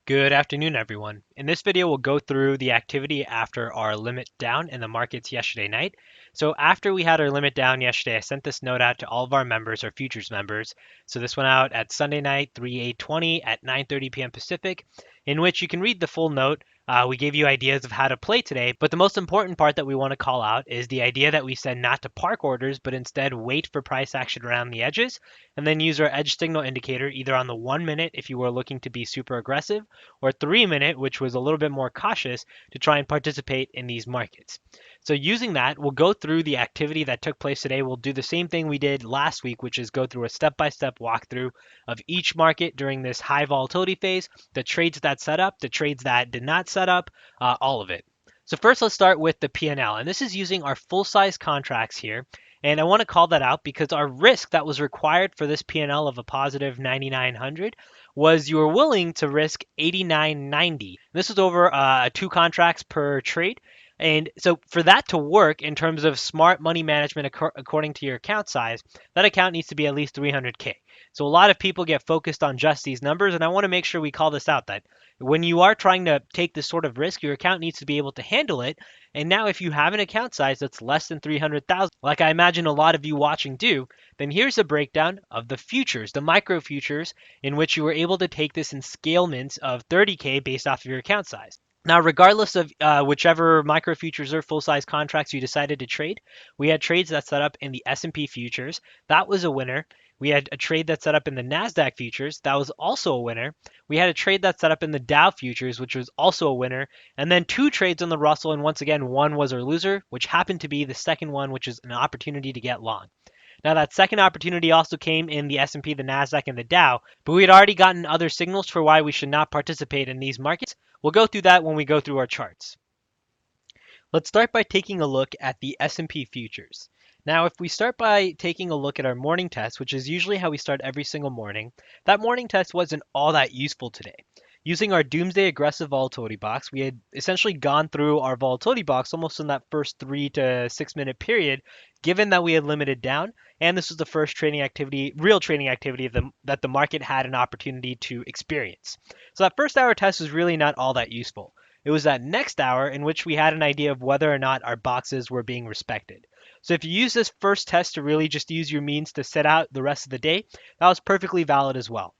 Good afternoon, everyone. In this video, we'll go through the activity after our limit down in the markets yesterday night. So after we had our limit down yesterday, I sent this note out to all of our members, our futures members. So this went out at Sunday night, 3/8/20 at 9:30 p.m. Pacific, in which you can read the full note. We gave you ideas of how to play today, but the most important part that we want to call out is the idea that we said not to park orders, but instead wait for price action around the edges, and then use our edge signal indicator either on the 1 minute if you were looking to be super aggressive, or 3 minute, which was a little bit more cautious to try and participate in these markets. So using that, we'll go through the activity that took place today. We'll do the same thing we did last week, which is go through a step-by-step walkthrough of each market during this high volatility phase, the trades that set up, the trades that did not set up, all of it. So first, let's start with the P&L, and this is using our full-size contracts here. And I want to call that out because our risk that was required for this P&L of a positive 9,900 was you were willing to risk 89.90. This is over 2 contracts per trade. And so for that to work in terms of smart money management according to your account size, that account needs to be at least 300K. So a lot of people get focused on just these numbers, and I want to make sure we call this out that when you are trying to take this sort of risk, your account needs to be able to handle it. And now if you have an account size that's less than 300,000, like I imagine a lot of you watching do, then here's a breakdown of the futures, the micro futures, in which you were able to take this in scalements of 30K based off of your account size. Now, regardless of whichever micro futures or full-size contracts you decided to trade, we had trades that set up in the S&P futures. That was a winner. We had a trade that set up in the NASDAQ futures. That was also a winner. We had a trade that set up in the Dow futures, which was also a winner. And then 2 trades on the Russell, and once again, one was our loser, which happened to be the second one, which is an opportunity to get long. Now that second opportunity also came in the S&P, the Nasdaq, and the Dow, but we had already gotten other signals for why we should not participate in these markets. We'll go through that when we go through our charts. Let's start by taking a look at the S&P futures. Now, if we start by taking a look at our morning test, which is usually how we start every single morning, that morning test wasn't all that useful today. Using our Doomsday Aggressive Volatility Box, we had essentially gone through our Volatility Box almost in that first 3 to 6 minute period, given that we had limited down, and this was the first trading activity, real trading activity that the market had an opportunity to experience. So that first hour test was really not all that useful. It was that next hour in which we had an idea of whether or not our boxes were being respected. So if you use this first test to really just use your means to sit out the rest of the day, that was perfectly valid as well.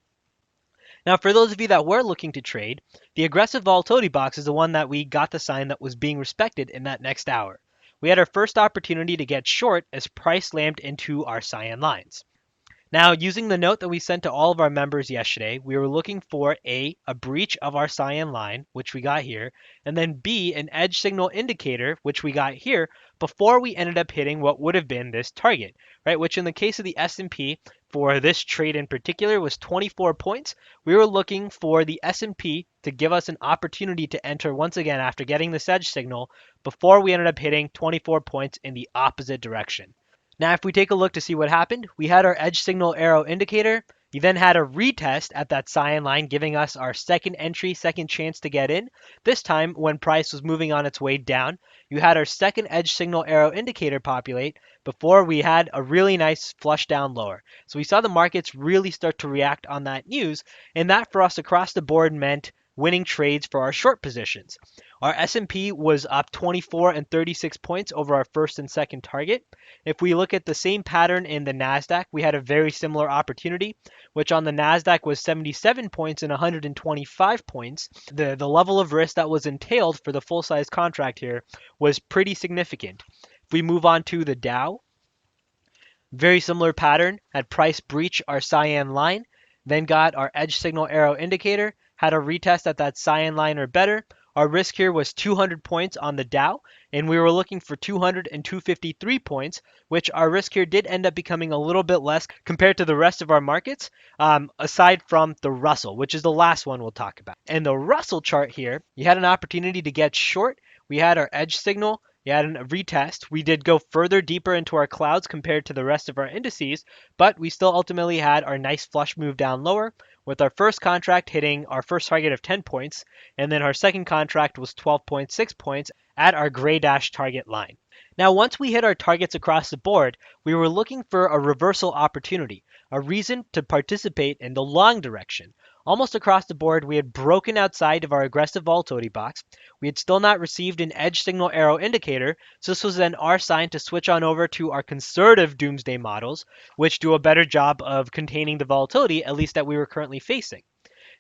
Now, for those of you that were looking to trade, the aggressive volatility box is the one that we got the sign that was being respected in that next hour. We had our first opportunity to get short as price slammed into our cyan lines. Now, using the note that we sent to all of our members yesterday, we were looking for a breach of our cyan line, which we got here, and then B, an edge signal indicator, which we got here, before we ended up hitting what would have been this target, right? Which in the case of the S&P, for this trade in particular, was 24 points. We were looking for the S&P to give us an opportunity to enter once again after getting this edge signal before we ended up hitting 24 points in the opposite direction. Now, if we take a look to see what happened, we had our edge signal arrow indicator. You then had a retest at that cyan line, giving us our second entry, second chance to get in. This time, when price was moving on its way down, you had our second edge signal arrow indicator populate before we had a really nice flush down lower. So we saw the markets really start to react on that news, and that for us across the board meant winning trades for our short positions. Our S&P was up 24 and 36 points over our first and second target. If we look at the same pattern in the NASDAQ, we had a very similar opportunity, which on the NASDAQ was 77 points and 125 points. The level of risk that was entailed for the full-size contract here was pretty significant. If we move on to the Dow, very similar pattern, had price breach our cyan line, then got our edge signal arrow indicator, had a retest at that cyan line or better. Our risk here was 200 points on the Dow, and we were looking for 200 and 253 points, which our risk here did end up becoming a little bit less compared to the rest of our markets, aside from the Russell, which is the last one we'll talk about. And the Russell chart here, you had an opportunity to get short. We had our edge signal. You had a retest. We did go further deeper into our clouds compared to the rest of our indices, but we still ultimately had our nice flush move down lower, with our first contract hitting our first target of 10 points, and then our second contract was 12.6 points at our gray dash target line. Now, once we hit our targets across the board, we were looking for a reversal opportunity, a reason to participate in the long direction. Almost across the board, we had broken outside of our aggressive volatility box. We had still not received an edge signal arrow indicator, so this was then our sign to switch on over to our conservative doomsday models, which do a better job of containing the volatility, at least that we were currently facing.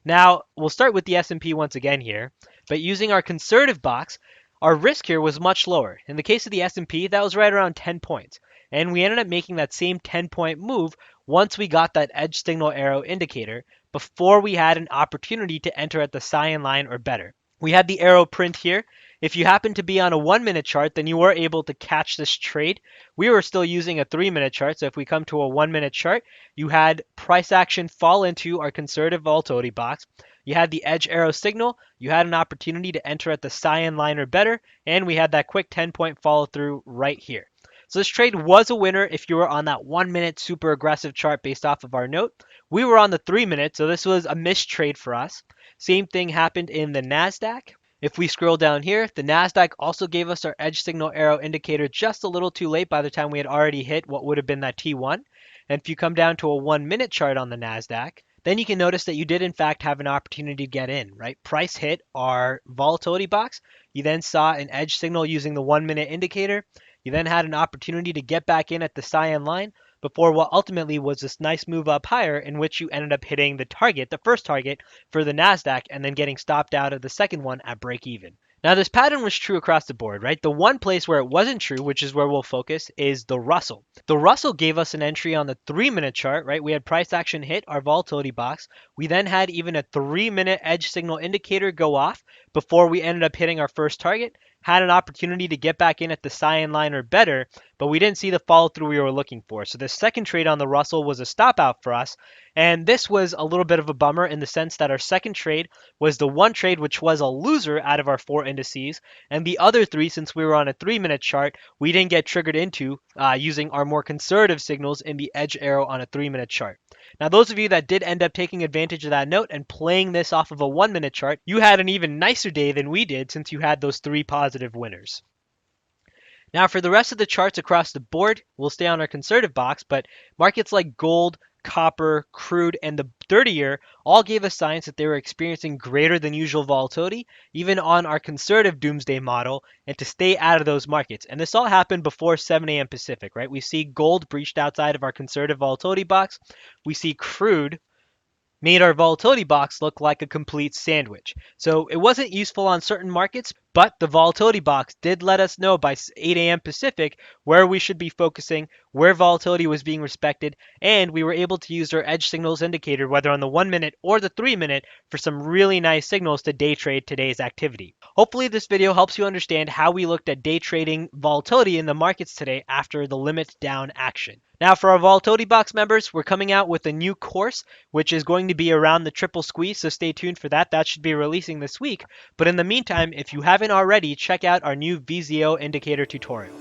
Now, we'll start with the S&P once again here, but using our conservative box, our risk here was much lower. In the case of the S&P, that was right around 10 points. And we ended up making that same 10-point move once we got that edge signal arrow indicator before we had an opportunity to enter at the cyan line or better. We had the arrow print here. If you happen to be on a 1-minute chart, then you were able to catch this trade. We were still using a 3-minute chart, so if we come to a 1-minute chart, you had price action fall into our conservative volatility box. You had the edge arrow signal, you had an opportunity to enter at the cyan line or better, and we had that quick 10-point follow through right here. So this trade was a winner if you were on that 1-minute super aggressive chart based off of our note. We were on the 3-minute, so this was a missed trade for us. Same thing happened in the NASDAQ. If we scroll down here, the NASDAQ also gave us our edge signal arrow indicator just a little too late by the time we had already hit what would have been that T1. And if you come down to a 1-minute chart on the NASDAQ, then you can notice that you did in fact have an opportunity to get in, right? Price hit our volatility box. You then saw an edge signal using the 1-minute indicator. You then had an opportunity to get back in at the cyan line before what ultimately was this nice move up higher in which you ended up hitting the target, the first target for the NASDAQ, and then getting stopped out of the second one at break even. Now, this pattern was true across the board, right? The one place where it wasn't true, which is where we'll focus, is the Russell. The Russell gave us an entry on the 3-minute chart, right? We had price action hit our volatility box. We then had even a 3-minute edge signal indicator go off before we ended up hitting our first target. Had an opportunity to get back in at the cyan line or better, but we didn't see the follow through we were looking for. So the second trade on the Russell was a stop out for us. And this was a little bit of a bummer in the sense that our second trade was the one trade which was a loser out of our 4 indices. And the other 3, since we were on a 3-minute chart, we didn't get triggered into using our more conservative signals in the edge arrow on a 3-minute chart. Now, those of you that did end up taking advantage of that note and playing this off of a 1-minute chart, you had an even nicer day than we did since you had those 3 positive winners. Now, for the rest of the charts across the board, we'll stay on our conservative box, but markets like gold, copper, crude, and the 30-year all gave us signs that they were experiencing greater than usual volatility, even on our conservative doomsday model, and to stay out of those markets. And this all happened before 7 a.m. Pacific, right? We see gold breached outside of our conservative volatility box. We see crude made our volatility box look like a complete sandwich. So it wasn't useful on certain markets, but the volatility box did let us know by 8 a.m. Pacific where we should be focusing, where volatility was being respected, and we were able to use our edge signals indicator, whether on the 1-minute or the 3-minute, for some really nice signals to day trade today's activity. Hopefully this video helps you understand how we looked at day trading volatility in the markets today after the limit down action. Now, for our Volatility Box members, we're coming out with a new course, which is going to be around the triple squeeze, so stay tuned for that. That should be releasing this week. But in the meantime, if you haven't already, check out our new VZO indicator tutorial.